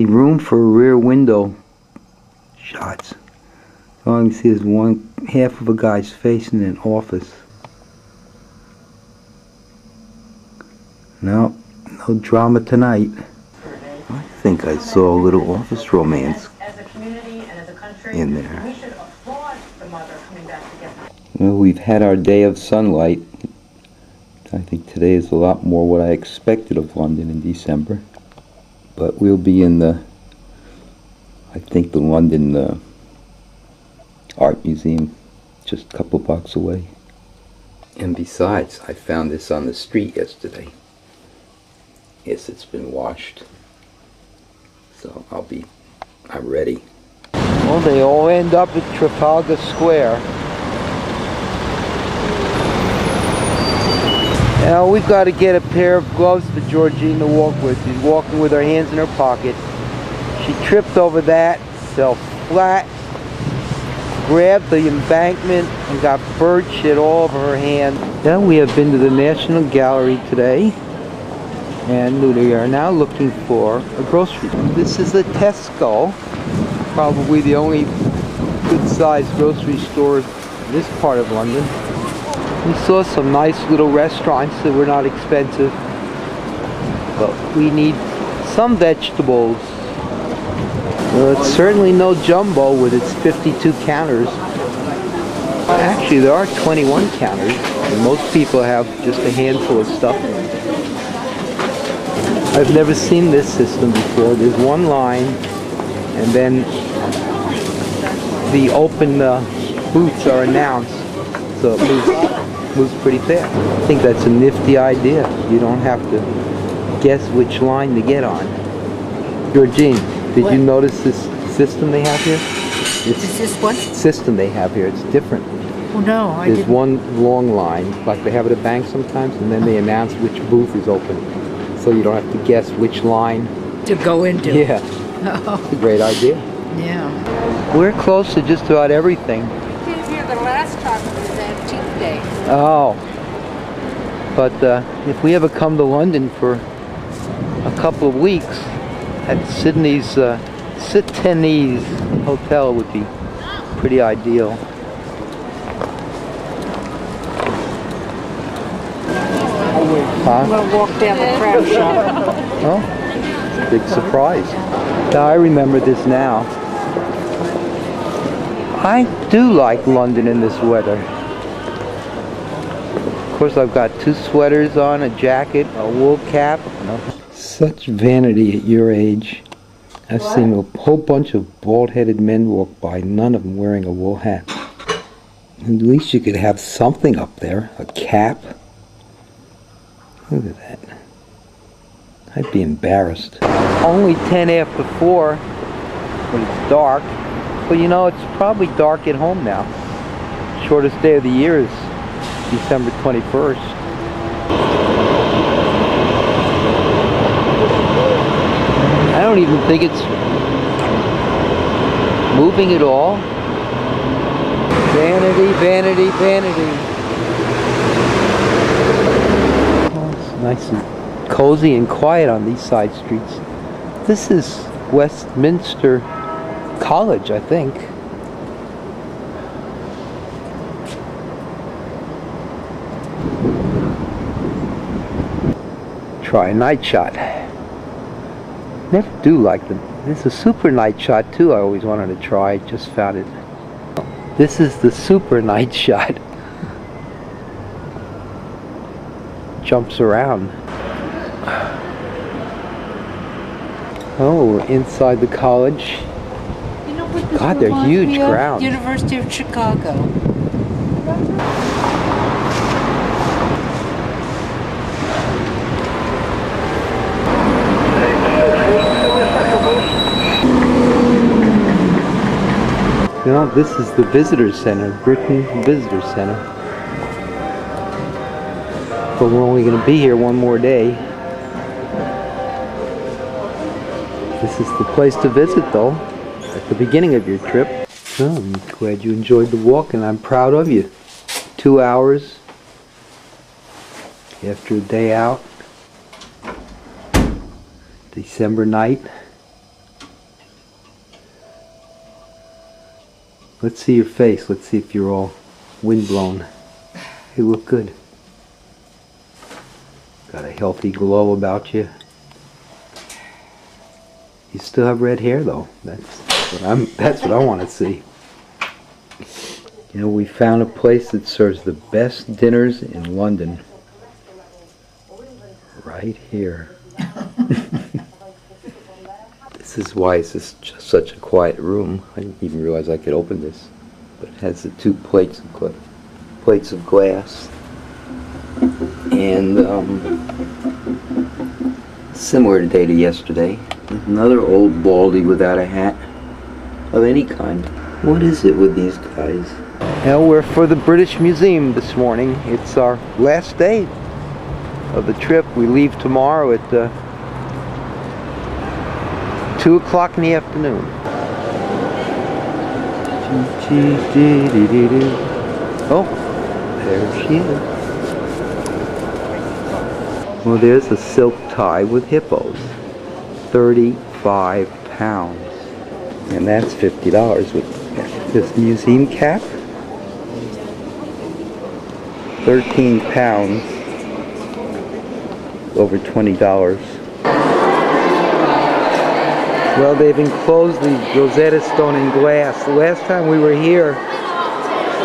The room for rear window shots. All you can see is one half of a guy's face in an office. No drama tonight. I think I saw a little office romance in there. Well, we've had our day of sunlight. I think today is a lot more what I expected of London in December. But we'll be in I think the London Art Museum, just a couple blocks away. And besides, I found this on the street yesterday. Yes, it's been washed. So I'm ready. Well, they all end up at Trafalgar Square. Now we've got to get a pair of gloves for Georgene to walk with. She's walking with her hands in her pocket. She tripped over that, fell flat, grabbed the embankment, and got bird shit all over her hand. Now we have been to the National Gallery today, and we are now looking for a grocery store. This is a Tesco, probably the only good-sized grocery store in this part of London. We saw some nice little restaurants that were not expensive, but we need some vegetables. Well, it's certainly no jumbo with its 52 counters. Actually, there are 21 counters, and most people have just a handful of stuff. I've never seen this system before. There's one line, and then the open booths are announced, so it moves pretty fast. I think that's a nifty idea. You don't have to guess which line to get on. Georgene, did you notice this system they have here? Is this what? System they have here. It's different. Oh no, I didn't. There's one long line, like they have at a bank sometimes, and then they announce which booth is open. So you don't have to guess which line to go into. Yeah. Oh. It's a great idea. Yeah. We're close to just about everything. I came here the last time it was Antique Day. Oh. But if we ever come to London for a couple of weeks, at Sydney's Hotel would be pretty ideal. Huh? We'll walk down the crab shop. Oh, big surprise. Now I remember this now. I do like London in this weather. Of course, I've got 2 sweaters on, a jacket, a wool cap. Such vanity at your age. I've seen a whole bunch of bald-headed men walk by, none of them wearing a wool hat. At least you could have something up there, a cap. Look at that. I'd be embarrassed. Only 10 after 4 when it's dark. But you know, it's probably dark at home now. Shortest day of the year is December 21st. I don't even think it's moving at all. Vanity, vanity, vanity. Oh, it's nice and cozy and quiet on these side streets. This is Westminster College, I think. Try a night shot. Never do like them. There's a super night shot too I always wanted to try. Just found it. This is the super night shot. Jumps around. Oh, we're inside the college. You know what this God, they're reminds huge me of? grounds. University of Chicago. You know, this is the Visitor Center, Britain Visitor Center. But we're only going to be here one more day. This is the place to visit, though, at the beginning of your trip. Oh, I'm glad you enjoyed the walk, and I'm proud of you. 2 hours after a day out. December night. Let's see your face. Let's see if you're all windblown. You look good. Got a healthy glow about you. You still have red hair though. That's what I want to see. You know, we found a place that serves the best dinners in London. Right here. This is why it's just such a quiet room. I didn't even realize I could open this. But it has the two plates of glass. And similar today to yesterday. Another old baldy without a hat of any kind. What is it with these guys? Well, we're for the British Museum this morning. It's our last day of the trip. We leave tomorrow at 2 o'clock in the afternoon. Oh, there she is. Well, there's a silk tie with hippos. 35 pounds. And that's $50 with this museum cap. 13 pounds. Over $20. Well, they've enclosed the Rosetta Stone in glass. The last time we were here,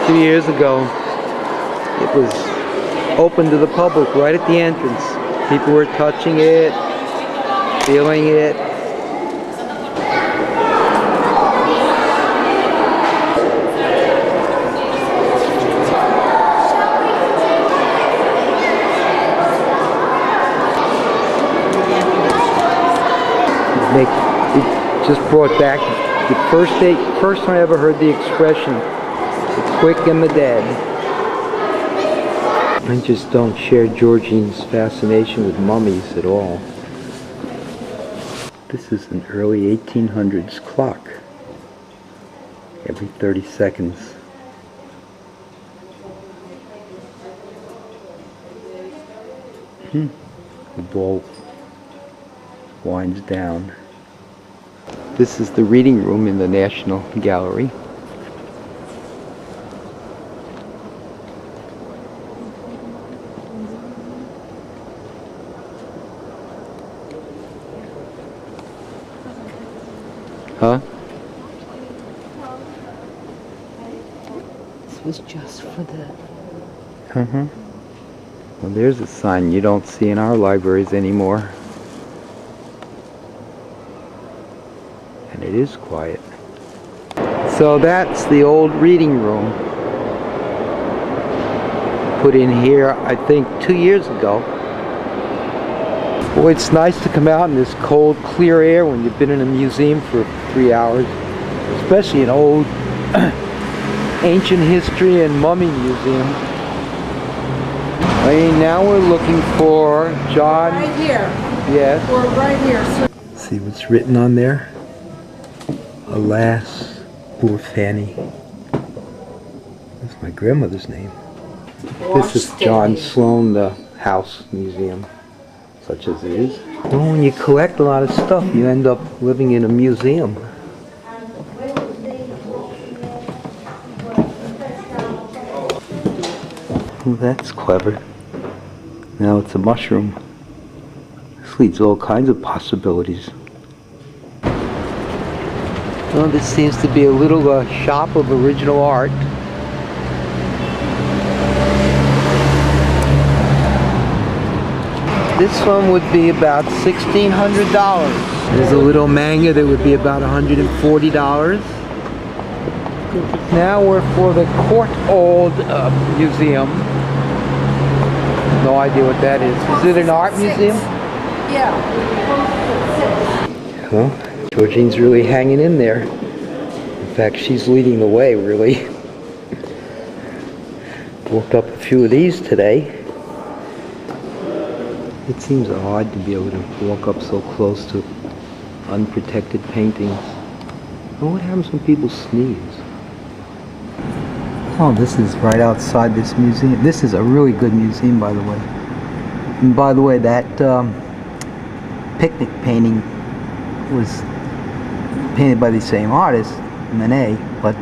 2 years ago, it was open to the public right at the entrance. People were touching it, feeling it. It just brought back the first time I ever heard the expression, the quick and the dead. I just don't share Georgene's fascination with mummies at all. This is an early 1800s clock. Every 30 seconds. The ball winds down. This is the reading room in the National Gallery. Huh? This was just for the... Well, there's a sign you don't see in our libraries anymore. And it is quiet. So that's the old reading room. Put in here, I think, 2 years ago. Boy, it's nice to come out in this cold, clear air when you've been in a museum for 3 hours. Especially an old, ancient history and mummy museum. Okay, now we're looking for John... Right here. Yes. We're right here. See what's written on there? Alas, poor Fanny. That's my grandmother's name. This is John Sloan, the House Museum, such as it is. Well, when you collect a lot of stuff, you end up living in a museum. Oh, that's clever. Now it's a mushroom. This leads to all kinds of possibilities. Well, this seems to be a little shop of original art. This one would be about $1,600. There's a little manga that would be about $140. Now we're for the Court Old Museum. No idea what that is. Is it an art museum? Yeah. Well, Georgene's really hanging in there. In fact, she's leading the way, really. Walked up a few of these today. It seems odd to be able to walk up so close to unprotected paintings. Oh, what happens when people sneeze? Oh, this is right outside this museum. This is a really good museum, by the way. And by the way, that picnic painting was painted by the same artist, Manet, but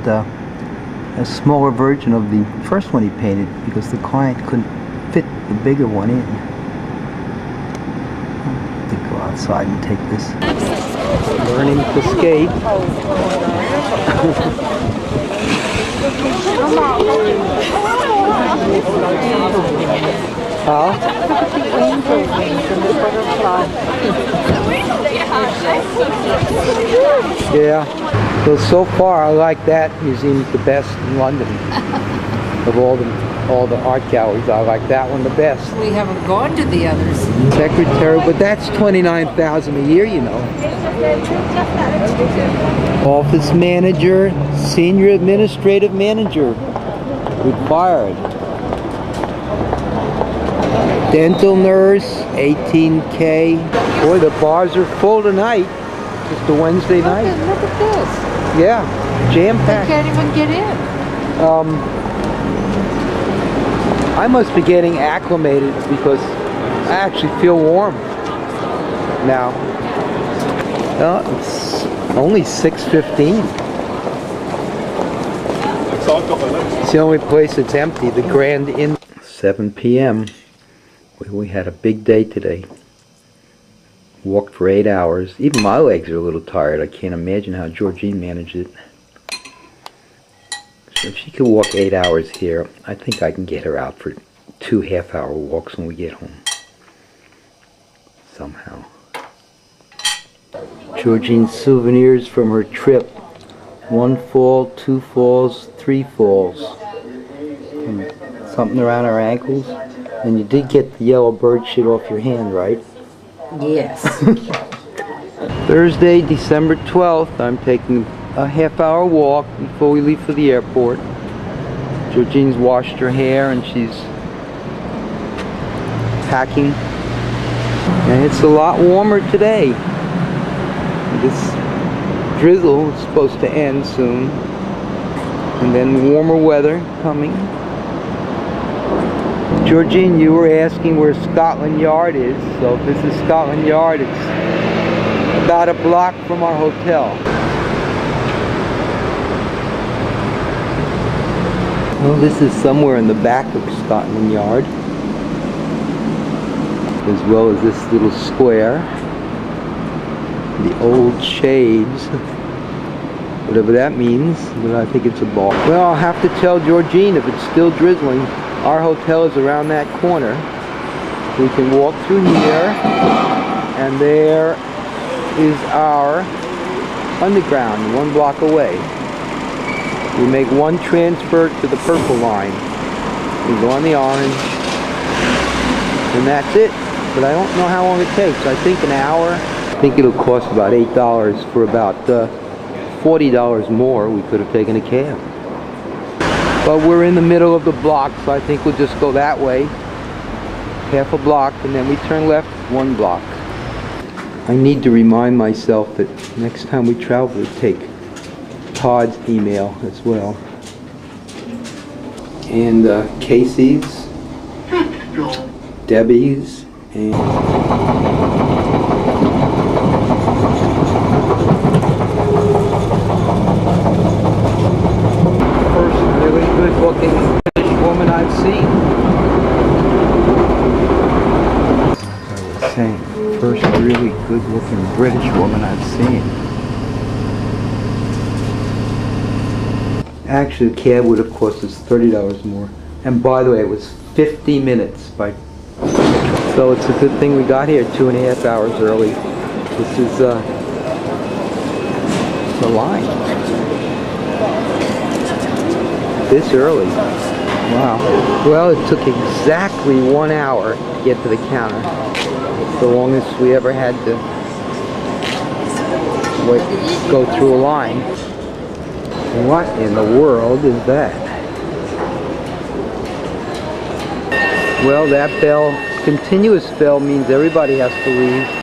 a smaller version of the first one he painted because the client couldn't fit the bigger one in. I'll have to go outside and take this. Learning to skate. Huh? Yeah. So far, I like that museum's the best in London. Of all the art galleries, I like that one the best. We haven't gone to the others. Secretary, but that's $29,000 a year, you know. Office manager, senior administrative manager, required. Dental nurse, $18K. Boy, the bars are full tonight. Just a Wednesday night. Look at this. Yeah, jam-packed. They can't even get in. I must be getting acclimated because I actually feel warm now. It's only 6:15. It's the only place that's empty, the Grand Inn. 7 p.m. We had a big day today. Walked for 8 hours. Even my legs are a little tired. I can't imagine how Georgene managed it. So if she could walk 8 hours here, I think I can get her out for 2 half-hour walks when we get home. Somehow. Georgene's souvenirs from her trip. 1 fall, 2 falls, 3 falls. And something around her ankles. And you did get the yellow bird shit off your hand, right? Yes. Thursday, December 12th, I'm taking a half-hour walk before we leave for the airport. Georgene's washed her hair and she's packing. And it's a lot warmer today. This drizzle is supposed to end soon. And then warmer weather coming. Georgene, you were asking where Scotland Yard is. So if this is Scotland Yard, it's about a block from our hotel. Well, this is somewhere in the back of Scotland Yard, as well as this little square. The old shades, whatever that means, but I think it's a bar. Well, I'll have to tell Georgene if it's still drizzling. Our hotel is around that corner. We can walk through here, and there is our underground, 1 block away. We make 1 transfer to the purple line. We go on the orange, and that's it. But I don't know how long it takes. I think an hour. I think it'll cost about $8 for about $40 more. We could have taken a cab. But we're in the middle of the block, so I think we'll just go that way. Half a block, and then we turn left 1 block. I need to remind myself that next time we travel, we take Todd's email as well. And Casey's, Debbie's, and first really good looking British woman I've seen. As I was saying, first really good looking British woman I've seen. Actually, the cab would have cost us $30 more. And by the way, it was 50 minutes by. So it's a good thing we got here 2.5 hours early. This is the line. This early. Wow. Well, it took exactly 1 hour to get to the counter. It's the longest we ever had to go through a line. What in the world is that? Well, that bell, continuous bell, means everybody has to leave.